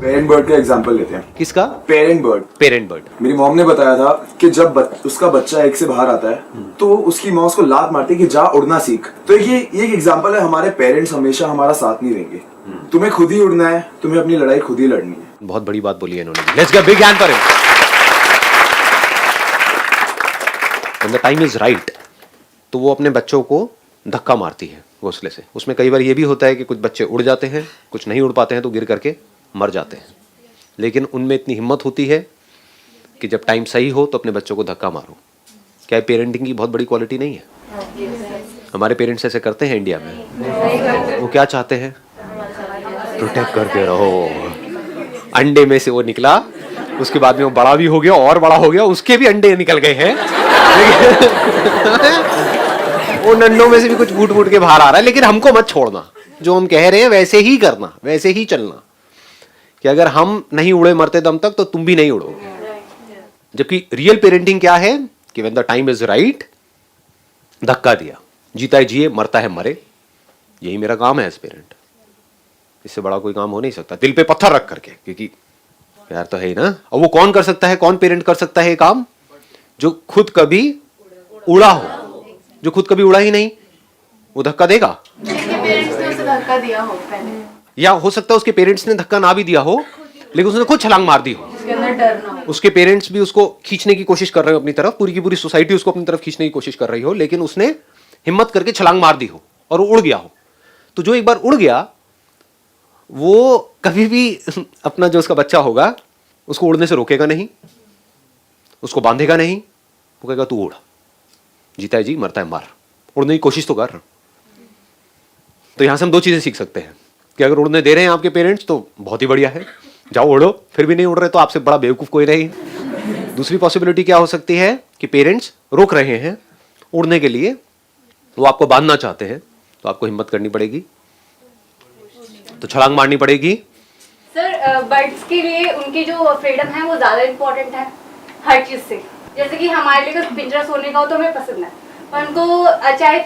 Parent bird का example लेते हैं। किसका? Parent bird. Parent bird. मेरी मॉम ने बताया था कि जब उसका बच्चा एग से बाहर आता है तो उसकी मॉम उसको लात मारती है कि जा उड़ना सीख। तो ये एक एग्जांपल है, हमारे पेरेंट्स हमेशा हमारा साथ नहीं देंगे। तुम्हें खुद ही उड़ना है, तुम्हें अपनी लड़ाई खुद ही लड़नी है। बहुत बड़ी बात बोली है इन्होंने। Let's give big hand for him. When the time is right तो वो अपने बच्चों को धक्का मारती है घोंसले से। उसमें कई बार ये भी होता है कि कुछ बच्चे उड़ जाते हैं, कुछ नहीं उड़ पाते हैं तो गिर करके मर जाते हैं, लेकिन उनमें इतनी हिम्मत होती है कि जब टाइम सही हो तो अपने बच्चों को धक्का मारो। क्या पेरेंटिंग की बहुत बड़ी क्वालिटी नहीं है? हमारे पेरेंट्स ऐसे करते हैं इंडिया में। वो क्या चाहते हैं? प्रोटेक्ट करके रहो। अंडे में से वो निकला, उसके बाद में वो बड़ा भी हो गया और बड़ा हो गया, उसके भी अंडे निकल गए हैं। वो नन्नों में से भी कुछ फूट फूट के बाहर आ रहा है। लेकिन हमको मत छोड़ना, जो हम कह रहे हैं वैसे ही करना, वैसे ही चलना, कि अगर हम नहीं उड़े मरते दम तक तो तुम भी नहीं उड़ोगे। जबकि रियल पेरेंटिंग क्या है कि when the time is right, धक्का दिया, जीता है जिए, मरता है मरे। यही मेरा काम है एज पेरेंट। इससे बड़ा कोई काम हो नहीं सकता, दिल पे पत्थर रख करके, क्योंकि यार तो है ही ना। और वो कौन कर सकता है, कौन पेरेंट कर सकता है ये काम? जो खुद कभी उड़ा हो। जो खुद कभी उड़ा ही नहीं, वो धक्का देगा? पेरेंट्स ने उसे धक्का दिया हो पहले, या हो सकता है उसके पेरेंट्स ने धक्का ना भी दिया हो, लेकिन उसने खुद छलांग मार दी हो। उसके अंदर डर ना हो। उसके पेरेंट्स भी उसको खींचने की कोशिश कर रहे हो अपनी तरफ, पूरी की पूरी सोसाइटी उसको अपनी तरफ खींचने की कोशिश कर रही हो, लेकिन उसने हिम्मत करके छलांग मार दी हो और वो उड़ गया हो। तो जो एक बार उड़ गया, वो कभी भी अपना जो उसका बच्चा होगा उसको उड़ने से रोकेगा नहीं, उसको बांधेगा नहीं। वो कहेगा तू उड़, जीता है जी, मरता है मर, उड़ने की कोशिश तो कर। तो यहां से हम दो चीजें सीख सकते हैं कि अगर उड़ने दे रहे हैं आपके पेरेंट्स तो बहुत ही बढ़िया है, जाओ उड़ो। फिर भी नहीं उड़ रहे तो आपसे बड़ा बेवकूफ कोई नहीं। दूसरी पॉसिबिलिटी क्या हो सकती है कि पेरेंट्स रोक रहे हैं उड़ने के लिए, वो आपको बांधना चाहते हैं, तो आपको हिम्मत करनी पड़ेगी, तो छलांग मारनी पड़ेगी। सर, बर्ड्स के लिए उनकी जो फ्रीडम है वो ज्यादा इम्पोर्टेंट है हर चीज से। जैसे कि हमारे लिए तो पिंजरा सोने का हो तो हमें पसंद है, पर उनको चाहे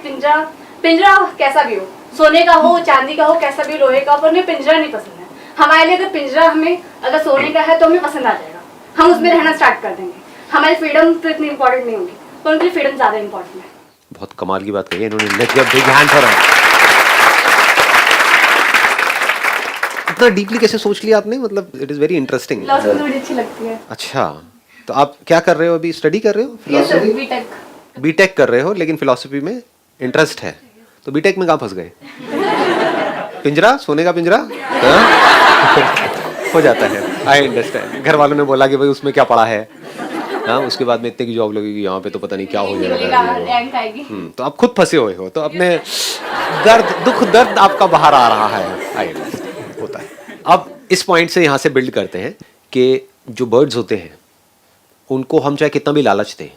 पिंजरा कैसा भी हो, सोने का हो, चांदी का हो, कैसा भी, लोहे का हो, पर उन्हें पिंजरा नहीं पसंद है। हमारे लिए अगर पिंजरा हमें अगर सोने का है तो हमें पसंद आ जाएगा, हम उसमें रहना स्टार्ट कर देंगे। हमारी फ्रीडम तो इतनी इंपॉर्टेंट नहीं होगी, पर उनकी फ्रीडम ज्यादा इंपॉर्टेंट है। बहुत कमाल की बात कही है इन्होंने। Let's give big hand for her. इतना डीपली कैसे सोच लिया आपने? मतलब it is very interesting. Philosophy थोड़ी अच्छी लगती है। अच्छा, तो आप क्या कर रहे हो अभी? स्टडी कर रहे हो? Philosophy BTech. बीटेक कर रहे हो, लेकिन फिलॉसफी में इंटरेस्ट है। तो बीटेक में कहाँ फंस गए? पिंजरा, सोने का पिंजरा? हो जाता है, आई अंडरस्टैंड। घर वालों ने बोला कि भाई उसमें क्या पड़ा है, हाँ, उसके बाद में इतने की जॉब लगेगी, यहाँ पे तो पता नहीं क्या हो जाएगा। रैंक आएगी। तो आप खुद फंसे हुए हो, तो अपने दर्द आपका बाहर आ रहा है, आई अंडरस्टैंड, होता है। अब इस पॉइंट से यहाँ से बिल्ड करते हैं कि जो बर्ड्स होते हैं उनको हम चाहे कितना भी लालच दें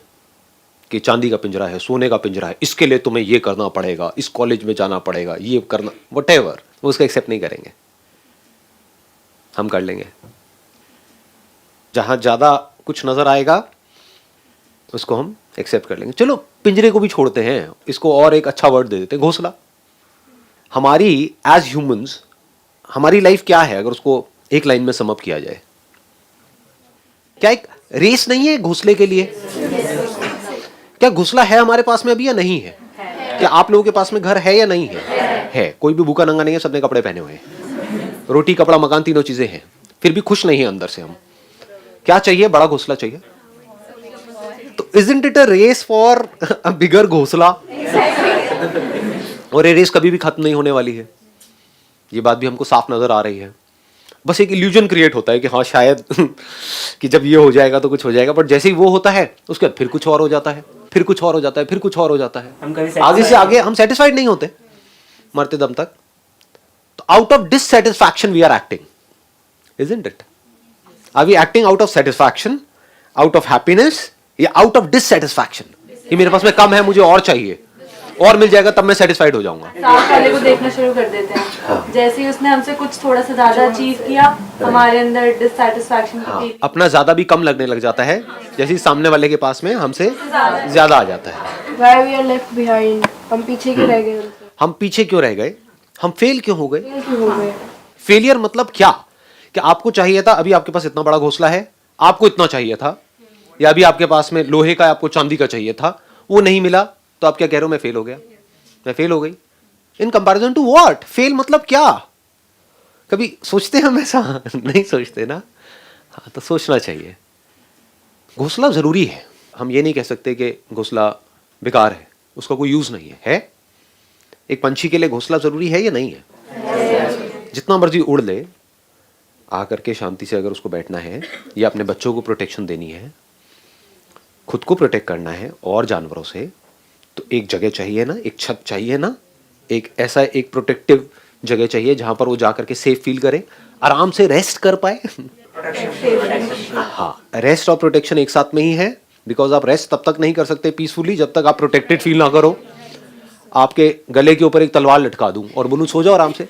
कि चांदी का पिंजरा है, सोने का पिंजरा है, इसके लिए तुम्हें ये करना पड़ेगा, इस कॉलेज में जाना पड़ेगा, ये करना, व्हाटएवर, वो उसका एक्सेप्ट नहीं करेंगे। हम कर लेंगे। जहां ज्यादा कुछ नजर आएगा उसको हम एक्सेप्ट कर लेंगे। चलो पिंजरे को भी छोड़ते हैं, इसको और एक अच्छा वर्ड दे देते हैं, घोंसला। हमारी एज ह्यूमंस, हमारी लाइफ क्या है अगर उसको एक लाइन में सम अप किया जाए? क्या एक रेस नहीं है घोंसले के लिए? क्या घोंसला है हमारे पास में अभी या नहीं है? क्या आप लोगों के पास में घर है या नहीं है? है। कोई भी भूखा नंगा नहीं है, सबने कपड़े पहने हुए हैं, रोटी कपड़ा मकान तीनों चीजें हैं, फिर भी खुश नहीं है अंदर से हम। क्या चाहिए? बड़ा घोंसला चाहिए। तो isn't it a race for a bigger घोंसला? और ये रेस कभी भी खत्म नहीं होने वाली है, ये बात भी हमको साफ नजर आ रही है। बस एक इल्यूजन क्रिएट होता है कि हाँ शायद कि जब ये हो जाएगा तो कुछ हो जाएगा, बट जैसे ही वो होता है उसके बाद फिर कुछ और हो जाता है, फिर कुछ और हो जाता है, फिर कुछ और हो जाता है। आगे से आगे हम सेटिस्फाइड नहीं होते मरते दम तक। तो out of dissatisfaction we are acting, isn't it? Are we acting out of satisfaction, out of happiness, या आउट ऑफ डिससैटिस्फैक्शन कि मेरे पास में कम है, मुझे और चाहिए, और मिल जाएगा तब मैं सेटिस्फाइड हो जाऊंगा। साथ वाले को देखना शुरू कर देते हैं। हाँ। जैसे ही उसने हमसे कुछ थोड़ा सा ज्यादा अचीव किया, हमारे अंदर डिससैटिस्फैक्शन हाँ। अपना ज्यादा भी कम लगने लग जाता है, जैसे ही सामने वाले के पास में हमसे ज्यादा आ जाता है। Why we are left behind? हम पीछे क्यों रह गए उनसे? हम पीछे क्यों रह गए? हम फेल क्यों हो गए? क्यों हो गए? फेलियर मतलब क्या? कि आपको चाहिए था, अभी आपके पास इतना बड़ा घोंसला है, आपको इतना चाहिए था, या अभी आपके पास में लोहे का, आपको चांदी का चाहिए था, वो नहीं मिला, तो आप क्या कह रहे हो, मैं फेल हो गया, मैं फेल हो गई। In comparison to what? Fail मतलब क्या? कभी सोचते हम ऐसा? नहीं सोचते ना। हाँ, तो सोचना चाहिए। घोंसला जरूरी है, हम ये नहीं कह सकते कि घोंसला बेकार है, उसका कोई यूज नहीं है। एक पंछी के लिए घोंसला जरूरी है या नहीं है? जितना मर्जी उड़ ले, आकर के शांति से अगर उसको बैठना है, या अपने बच्चों को प्रोटेक्शन देनी है, खुद को प्रोटेक्ट करना है और जानवरों से, तो एक जगह चाहिए ना, एक छत चाहिए ना, एक ऐसा एक प्रोटेक्टिव जगह चाहिए जहां पर वो जाकर के सेफ फील करे, आराम से रेस्ट कर पाए। हाँ, रेस्ट और प्रोटेक्शन एक साथ में ही है, बिकॉज आप रेस्ट तब तक नहीं कर सकते पीसफुली जब तक आप प्रोटेक्टेड फील ना करो। आपके गले के ऊपर एक तलवार लटका दूं और बोलूं सो जाओ आराम से,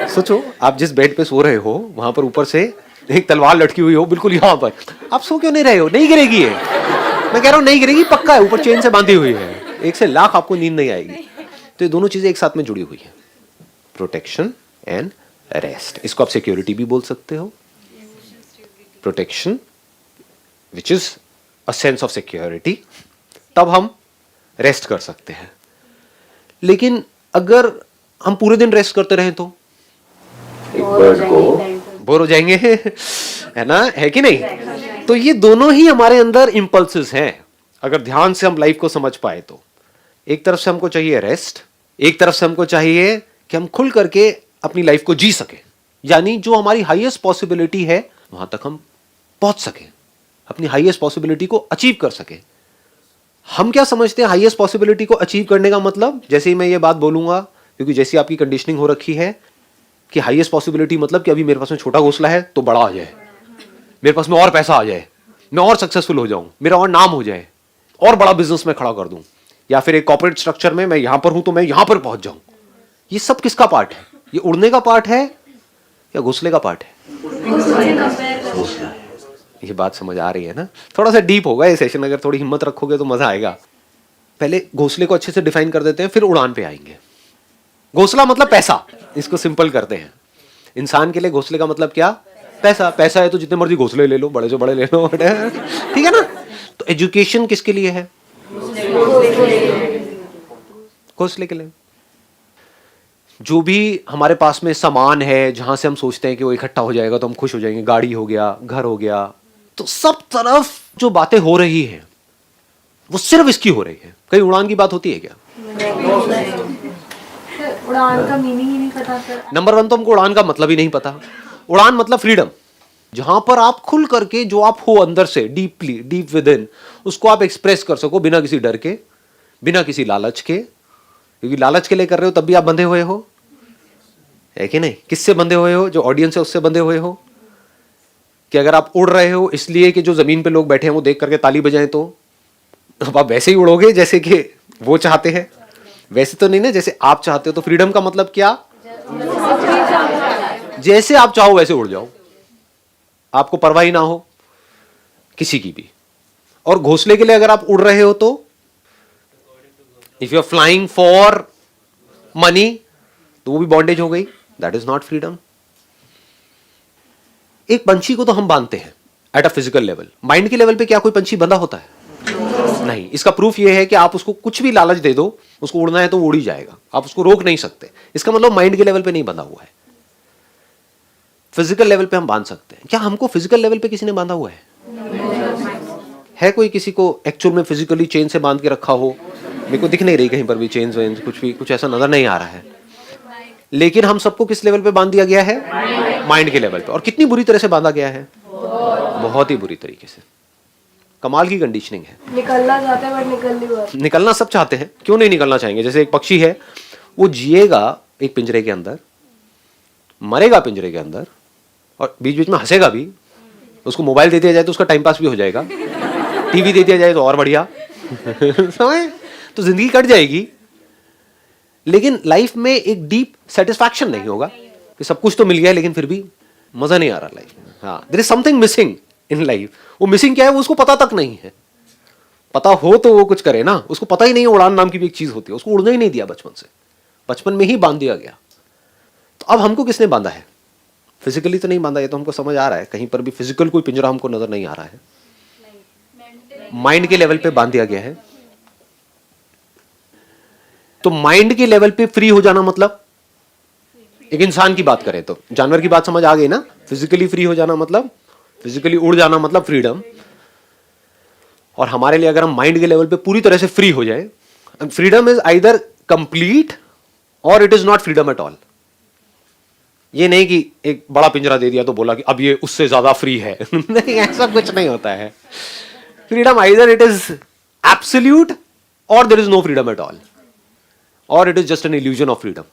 सोचो आप जिस बेड पे सो रहे हो वहां पर ऊपर से एक तलवार लटकी हुई हो बिल्कुल यहाँ पर, आप सो क्यों नहीं रहे हो? नहीं गिरेगी ये, मैं कह रहा हूँ नहीं गिरेगी, पक्का है, ऊपर चेन से बांधी हुई है, 1 से लाख आपको नींद नहीं आएगी। तो ये दोनों चीजें एक साथ में जुड़ी हुई है, प्रोटेक्शन एंड रेस्ट। इसको आप सिक्योरिटी भी बोल सकते हो, protection which is a sense of security, तब हम रेस्ट कर सकते हैं। लेकिन अगर हम पूरे दिन रेस्ट करते रहें तो एक बर्ड को बोर हो जाएंगे, है ना, है कि नहीं? तो ये दोनों ही हमारे अंदर इंपल्सेस हैं, अगर ध्यान से हम लाइफ को समझ पाए तो। एक तरफ से हमको चाहिए रेस्ट, एक तरफ से हमको चाहिए कि हम खुल करके अपनी लाइफ को जी सके, यानी जो हमारी हाईएस्ट पॉसिबिलिटी है वहां तक हम पहुंच सके, अपनी हाईएस्ट पॉसिबिलिटी को अचीव कर सके। हम क्या समझते हैं हाईएस्ट पॉसिबिलिटी को अचीव करने का मतलब? जैसे ही मैं ये बात बोलूंगा, क्योंकि जैसी आपकी कंडीशनिंग हो रखी है कि हाईएस्ट पॉसिबिलिटी मतलब कि अभी मेरे पास में छोटा घोंसला है तो बड़ा आ जाए, मेरे पास में और पैसा आ जाए, मैं और सक्सेसफुल हो जाऊं, मेरा और नाम हो जाए, और बड़ा बिजनेस में खड़ा कर दूं, या फिर एक कॉर्पोरेट स्ट्रक्चर में मैं यहां पर हूं तो मैं यहां पर पहुंच जाऊं। ये सब किसका पार्ट है? ये उड़ने का पार्ट है या घोंसले का पार्ट है? ये बात समझ आ रही है ना? थोड़ा सा डीप होगा ये सेशन, अगर थोड़ी हिम्मत रखोगे तो मजा आएगा। पहले घोंसले को अच्छे से डिफाइन कर देते हैं, फिर उड़ान पे आएंगे। घोंसला मतलब पैसा, इसको सिंपल करते हैं। इंसान के लिए घोंसले का मतलब क्या? पैसा। पैसा है तो जितने मर्जी घोंसले ले लो, बड़े से बड़े ले लो, ठीक है ना? तो एजुकेशन किसके लिए है? घोंसले के लिए। जो भी हमारे पास में सामान है, जहां से हम सोचते हैं कि वो इकट्ठा हो जाएगा तो हम खुश हो जाएंगे, गाड़ी हो गया, घर हो गया, तो सब तरफ जो बातें हो रही हैं वो सिर्फ इसकी हो रही है। कहीं उड़ान की बात होती है क्या? उड़ान का मीनिंग ही नहीं पता सर। नंबर 1 तो हमको उड़ान का मतलब ही नहीं पता। उड़ान मतलब फ्रीडम, जहां पर आप खुल करके जो आप हो अंदर से डीपली, डीप विद इन, उसको आप एक्सप्रेस कर सको बिना किसी डर के, बिना किसी लालच के। क्योंकि लालच के लिए कर रहे हो तब भी आप बंधे हुए हो, है कि नहीं? किससे बंधे हुए हो? जो ऑडियंस है उससे बंधे हुए हो। कि अगर आप उड़ रहे हो इसलिए कि जो जमीन पे लोग बैठे हैं वो देख करके ताली बजाएं, तो अब आप वैसे ही उड़ोगे जैसे कि वो चाहते हैं? वैसे तो नहीं ना, जैसे आप चाहते हो। तो फ्रीडम का मतलब क्या? जैसे आप चाहो वैसे उड़ जाओ, आपको परवाह ही ना हो किसी की भी। और घोंसले के लिए अगर आप उड़ रहे हो तो if you are flying for money तो वो भी बॉन्डेज हो गई, दैट इज नॉट फ्रीडम। एक पंछी को तो हम बांधते हैं at a physical level, mind के लेवल पे क्या कोई पंछी बंधा होता है? नहीं। इसका प्रूफ ये है कि आप उसको कुछ भी लालच दे दो, उसको उड़ना है तो वो उड़ ही जाएगा, आप उसको रोक नहीं सकते। इसका मतलब माइंड के लेवल पे नहीं बंधा हुआ है, फिजिकल लेवल पे हम बांध सकते हैं। क्या हमको फिजिकल लेवल पे किसी ने बांधा हुआ है कोई किसी को एक्चुअल में फिजिकली चेन से बांध के रखा हो? मेरे को दिख नहीं रही कहीं पर भी चेन वेन, कुछ ऐसा नजर नहीं आ रहा है। लेकिन हम सबको किस लेवल पे बांध दिया गया है? माइंड के लेवल पे। और कितनी बुरी तरह से बांधा गया है? बहुत ही बुरी तरीके से। कमाल की कंडीशनिंग है। निकलना चाहते हैं पर निकल नहीं पाते। निकलना सब चाहते हैं, क्यों नहीं निकलना चाहेंगे? जैसे एक पक्षी है, वो जिएगा एक पिंजरे के अंदर, मरेगा पिंजरे के अंदर, और बीच बीच में हंसेगा भी। उसको मोबाइल दे दिया जाए तो उसका टाइम पास भी हो जाएगा, टीवी दे दिया जाए तो और बढ़िया समझ? तो जिंदगी कट जाएगी, लेकिन लाइफ में एक डीप सेटिस्फैक्शन नहीं होगा कि सब कुछ तो मिल गया लेकिन फिर भी मजा नहीं आ रहा लाइफ में। हाँ, there is something missing in life. वो मिसिंग क्या है वो उसको पता तक नहीं है। पता हो तो वो कुछ करे ना, उसको पता ही नहीं है उड़ान नाम की भी एक चीज होती है। उसको उड़ने ही नहीं दिया बचपन से, बचपन में ही बांध दिया गया। तो अब हमको किसने बांधा है? फिजिकली तो नहीं बांधा, ये तो हमको समझ आ रहा है, कहीं पर भी फिजिकल कोई पिंजरा हमको नजर नहीं आ रहा है, माइंड के लेवल पे बांध दिया गया है। तो माइंड के लेवल पे फ्री हो जाना मतलब, एक इंसान की बात करें तो, जानवर की बात समझ आ गई ना, फिजिकली फ्री हो जाना मतलब, फिजिकली उड़ जाना मतलब फ्रीडम। और हमारे लिए अगर हम माइंड के लेवल पे पूरी तरह से फ्री हो जाए, फ्रीडम इज आइदर कंप्लीट और it is not freedom at all. ये नहीं कि एक बड़ा पिंजरा दे दिया तो बोला कि अब ये उससे ज्यादा फ्री है नहीं, ऐसा कुछ नहीं होता है। Freedom either it is absolute और there is no freedom at all, और it is just an illusion of freedom.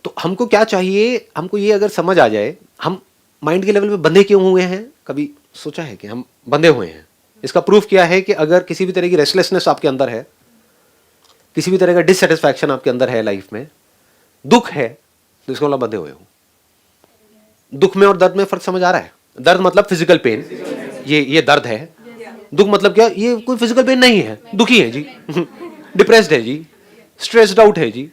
तो हमको क्या चाहिए, हमको ये अगर समझ आ जाए हम माइंड के लेवल पे बंधे क्यों हुए हैं, कभी सोचा है कि हम बंधे हुए हैं? इसका प्रूफ क्या है कि अगर किसी भी तरह की रेस्टलेसनेस आपके अंदर है, किसी भी तरह का डिससेटिस्फैक्शन आपके अंदर है, लाइफ में दुख है, तो इसको मतलब बंधे हुए हो। दुख में और दर्द में फर्क समझ आ रहा है? दर्द मतलब फिजिकल पेन, ये दर्द है। दुख मतलब क्या, ये कोई फिजिकल पेन नहीं है, दुखी है जी डिप्रेस्ड है जी, स्ट्रेस्ड आउट है जी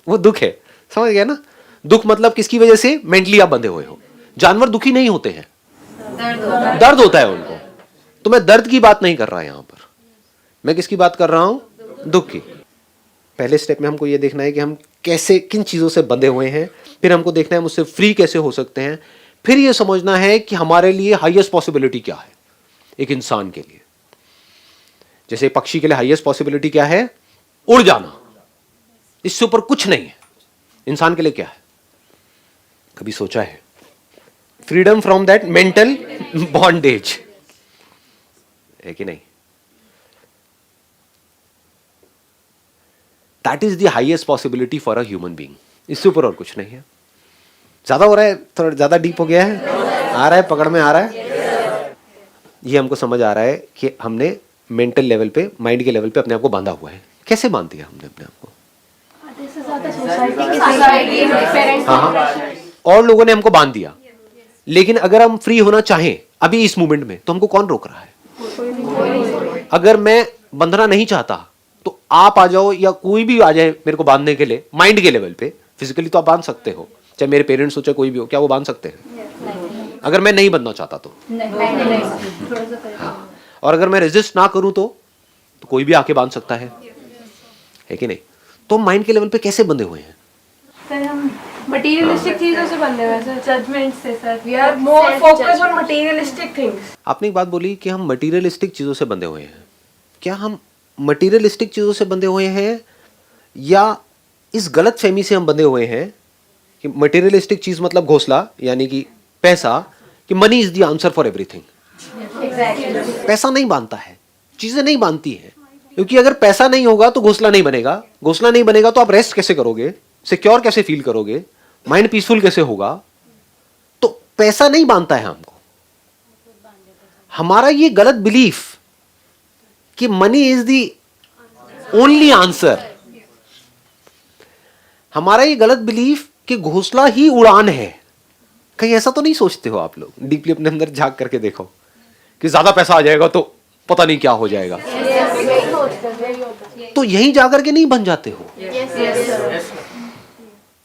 वो दुख है, समझ गया ना? दुख मतलब किसकी वजह से मेंटली आप बंधे हुए हो। जानवर दुखी नहीं होते हैं, दर्द होता है उनको। तो मैं दर्द की बात नहीं कर रहा यहां पर, मैं किसकी बात कर रहा हूं, दुख की। पहले स्टेप में हमको यह देखना है कि हम कैसे, किन चीजों से बंधे हुए हैं, फिर हमको देखना है हम उससे फ्री कैसे हो सकते हैं, फिर यह समझना है कि हमारे लिए हाईएस्ट पॉसिबिलिटी क्या है एक इंसान के लिए। जैसे पक्षी के लिए हाईएस्ट पॉसिबिलिटी क्या है, उड़ जाना, इससे ऊपर कुछ नहीं है। इंसान के लिए क्या है, कभी सोचा है? Freedom from that mental bondage, है कि नहीं? That is the highest possibility for a human being, इससे ऊपर और कुछ नहीं है। ज्यादा हो रहा है, थोड़ा ज्यादा डीप हो गया है, आ रहा है, पकड़ में आ रहा है। ये हमको समझ आ रहा है कि हमने मेंटल लेवल पे, माइंड के लेवल पे अपने आप को बांधा हुआ है। कैसे बांध दिया हमने अपने आप को? हाँ, और लोगों ने हमको बांध दिया। लेकिन अगर हम फ्री होना चाहें अभी इस मोमेंट में, तो हमको कौन रोक रहा है? अगर मैं बंधना नहीं चाहता तो आप आ जाओ, या कोई भी आ जाए मेरे को बांधने के लिए माइंड के लेवल पे। फिजिकली तो आप बांध सकते हो, चाहे मेरे पेरेंट्स हो चाहे कोई भी हो, क्या वो बांध सकते हैं? अगर मैं नहीं बनना चाहता तो हाँ। और अगर मैं रेजिस्ट ना करूं तो कोई भी आके बांध सकता है कि नहीं? तो माइंड के लेवल पे कैसे बंधे हुए हैं? सर हम मटेरियलिस्टिक चीजों से बंधे हुए हैं सर, जजमेंट से sir. We are more focused on materialistic things. आपने एक बात बोली कि हम मटेरियलिस्टिक चीजों से बंधे हुए हैं। क्या हम मटेरियलिस्टिक चीजों से बंधे हुए हैं, या इस गलत फहमी से हम बंधे हुए हैं कि मटेरियलिस्टिक चीज मतलब घोंसला, यानी कि पैसा, कि money is the answer for everything. पैसा नहीं बांधता है, चीजें नहीं बांधती है, क्योंकि अगर पैसा नहीं होगा तो घोंसला नहीं बनेगा, घोंसला नहीं बनेगा तो आप रेस्ट कैसे करोगे, सिक्योर कैसे फील करोगे, माइंड पीसफुल कैसे होगा? तो पैसा नहीं बांधता है हमको। हमारा ये गलत बिलीफ कि money is the only answer, हमारा ये गलत बिलीफ कि घोंसला ही उड़ान है। कहीं ऐसा तो नहीं सोचते हो आप लोग? डीपली अपने अंदर झांक करके देखो कि ज्यादा पैसा आ जाएगा तो पता नहीं क्या हो जाएगा। तो यहीं जाकर के नहीं बन जाते हो।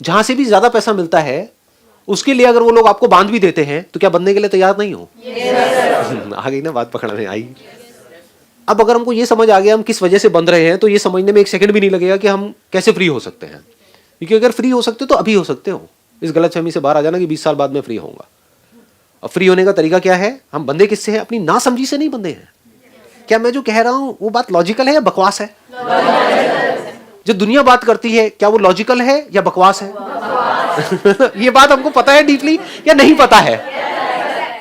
जहां से भी ज्यादा पैसा मिलता है उसके लिए अगर वो लोग आपको बांध भी देते हैं तो क्या बनने के लिए तैयार नहीं हो? आ गई ना बात, पकड़ में आई। अब अगर हमको ये समझ आ गया हम किस वजह से बंध रहे हैं, तो ये समझने में एक सेकंड भी नहीं लगेगा कि हम कैसे फ्री हो सकते हैं। क्योंकि अगर फ्री हो सकते हो तो अभी हो सकते हो। इस गलतफहमी से बाहर आ जाना कि 20 साल बाद में फ्री होऊंगा। अब फ्री होने का तरीका क्या है? हम बंधे किससे हैं? अपनी नासमझी से नहीं बंधे हैं। क्या मैं जो कह रहा हूं वो बात लॉजिकल है या बकवास है? जो दुनिया बात करती है क्या वो लॉजिकल है या बकवास है? ये बात हमको पता है डीपली या नहीं पता है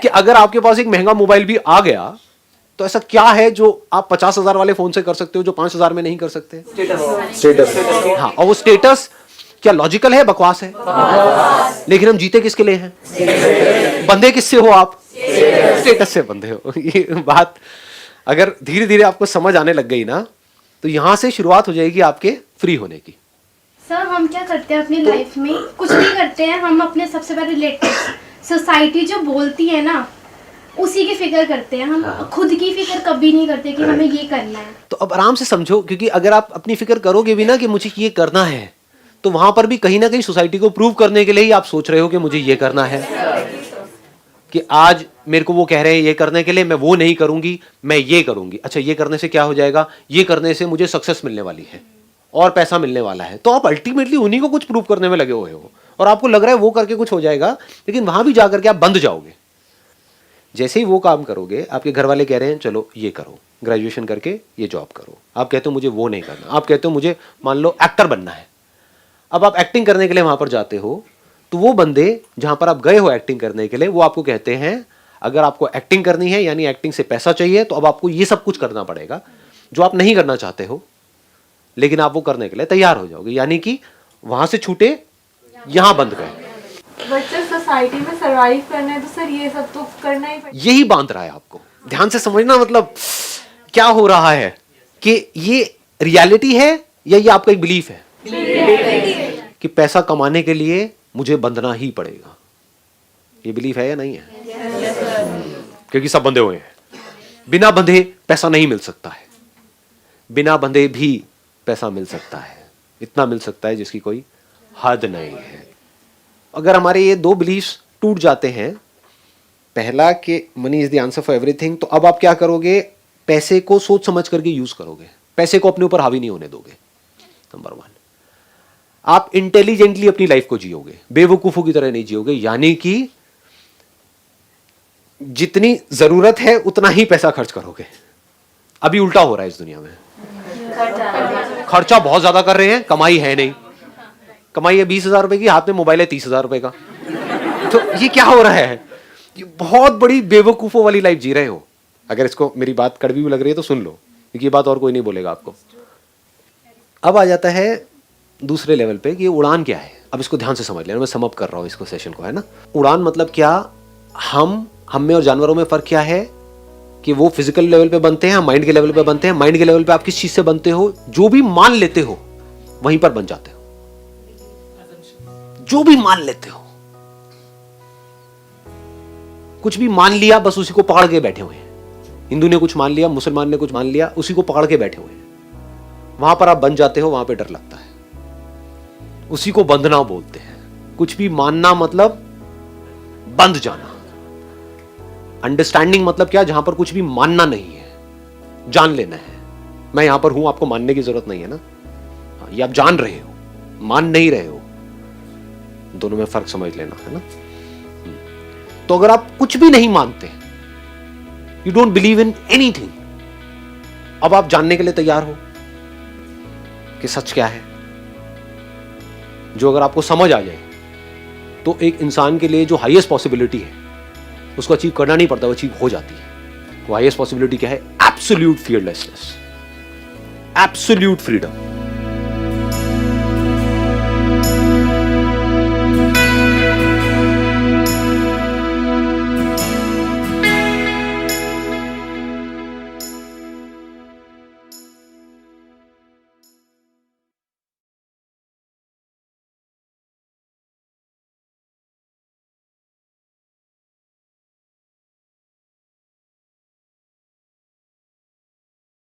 कि अगर आपके पास एक महंगा मोबाइल भी आ गया तो ऐसा क्या है जो आप 50,000 वाले फोन से कर सकते हो जो 5,000 में नहीं कर सकते? स्टेटस। हाँ, और वो स्टेटस क्या लॉजिकल है, बकवास है? लेकिन हम जीते किसके लिए हैं? बंधे किससे हो आप? स्टेटस से बंधे हो। ये बात अगर धीरे धीरे आपको समझ आने लग गई ना, तो यहां से शुरुआत हो जाएगी आपके फ्री होने की। सर हम क्या करते हैं अपनी लाइफ में? कुछ नहीं करते हैं हम। अपने सबसे पहले रिलेटिव, सोसाइटी जो बोलती है ना उसी की फिक्र करते हैं हम। खुद की फिक्र कभी नहीं करते कि हमें ये करना है। तो अब आराम से समझो, क्योंकि अगर आप अपनी फिक्र करोगे भी ना कि मुझे ये करना है, तो वहां पर भी कहीं ना कहीं सोसाइटी को प्रूव करने के लिए ही आप सोच रहे हो कि मुझे ये करना है, कि आज मेरे को वो कह रहे हैं ये करने के लिए, मैं वो नहीं करूंगी, मैं ये करूंगी। अच्छा, ये करने से क्या हो जाएगा? ये करने से मुझे सक्सेस मिलने वाली है और पैसा मिलने वाला है। तो आप अल्टीमेटली उन्हीं को कुछ प्रूव करने में लगे हुए हो और आपको लग रहा है वो करके कुछ हो जाएगा, लेकिन वहां भी जाकर के आप बंद जाओगे। जैसे ही वो काम करोगे, आपके घर वाले कह रहे हैं चलो ये करो, ग्रेजुएशन करके ये जॉब करो, आप कहते हो मुझे वो नहीं करना, आप कहते हो मुझे मान लो एक्टर बनना है। अब आप एक्टिंग करने के लिए वहां पर जाते हो, तो वो बंदे जहां पर आप गए हो एक्टिंग करने के लिए, वो आपको कहते हैं अगर आपको एक्टिंग करनी है यानी एक्टिंग से पैसा चाहिए, तो अब आपको ये सब कुछ करना पड़ेगा जो आप नहीं करना चाहते हो, लेकिन आप वो करने के लिए तैयार हो जाओगे। यानी कि वहां से छूटे, यहां बंद गए। बच्चे सोसाइटी में सरवाइव करना है तो सर ये सब तो करना ही पड़ेगा। यही बांध रहा है आपको। ध्यान से समझना, मतलब क्या हो रहा है कि ये रियलिटी है या ये आपका एक बिलीफ है कि पैसा कमाने के लिए मुझे बंधना ही पड़ेगा। ये बिलीफ है या नहीं है? क्योंकि सब बंधे हुए हैं। बिना बंधे पैसा नहीं मिल सकता है, बिना बंधे भी पैसा मिल सकता है, इतना मिल सकता है जिसकी कोई हद नहीं है। अगर हमारे ये दो बिलीफ्स टूट जाते हैं, पहला कि money is the answer for everything, तो अब आप क्या करोगे? पैसे को सोच समझ करके यूज करोगे, पैसे को अपने ऊपर हावी नहीं होने दोगे। नंबर 1, आप इंटेलिजेंटली अपनी लाइफ को जियोगे, बेवकूफों की तरह नहीं जियोगे। यानी कि जितनी जरूरत है उतना ही पैसा खर्च करोगे। अभी उल्टा हो रहा है इस दुनिया में, खर्चा बहुत ज्यादा कर रहे हैं, कमाई है नहीं। कमाई है 20,000 रुपए की, हाथ में मोबाइल है 30,000 रुपए का। तो ये क्या हो रहा है? ये बहुत बड़ी बेवकूफों वाली लाइफ जी रहे हो। अगर इसको मेरी बात कड़वी भी लग रही है तो सुन लो, क्योंकि ये बात और कोई नहीं बोलेगा आपको। अब आ जाता है दूसरे लेवल पे कि उड़ान क्या है। अब इसको ध्यान से समझ लेना, मैं सम अप कर रहा हूं इसको, सेशन को, है ना। उड़ान मतलब क्या? हम में और जानवरों में फर्क क्या है कि वो फिजिकल लेवल पे बनते हैं, हम माइंड के लेवल पे बनते हैं। माइंड के लेवल पे आप किस चीज से बनते हो? जो भी मान लेते हो वहीं पर बन जाते हो। जो भी मान लेते हो, कुछ भी मान लिया, बस उसी को पकड़ के बैठे हुए हैं। हिंदू ने कुछ मान लिया, मुसलमान ने कुछ मान लिया, उसी को पकड़ के बैठे हुए हैं। वहां पर आप बन जाते हो, वहां पे डर लगता है। उसी को बंधना बोलते हैं। कुछ भी मानना मतलब बंध जाना। अंडरस्टैंडिंग मतलब क्या? जहां पर कुछ भी मानना नहीं है, जान लेना है। मैं यहां पर हूं, आपको मानने की जरूरत नहीं है ना। ये आप जान रहे हो, मान नहीं रहे हो। दोनों में फर्क समझ लेना, है ना। तो अगर आप कुछ भी नहीं मानते, you don't believe in anything, अब आप जानने के लिए तैयार हो कि सच क्या है। जो अगर आपको समझ आ जाए तो एक इंसान के लिए जो हाईएस्ट पॉसिबिलिटी है उसको अचीव करना नहीं पड़ता, वो अचीव हो जाती है। वो हाईएस्ट पॉसिबिलिटी क्या है? Absolute fearlessness, absolute freedom.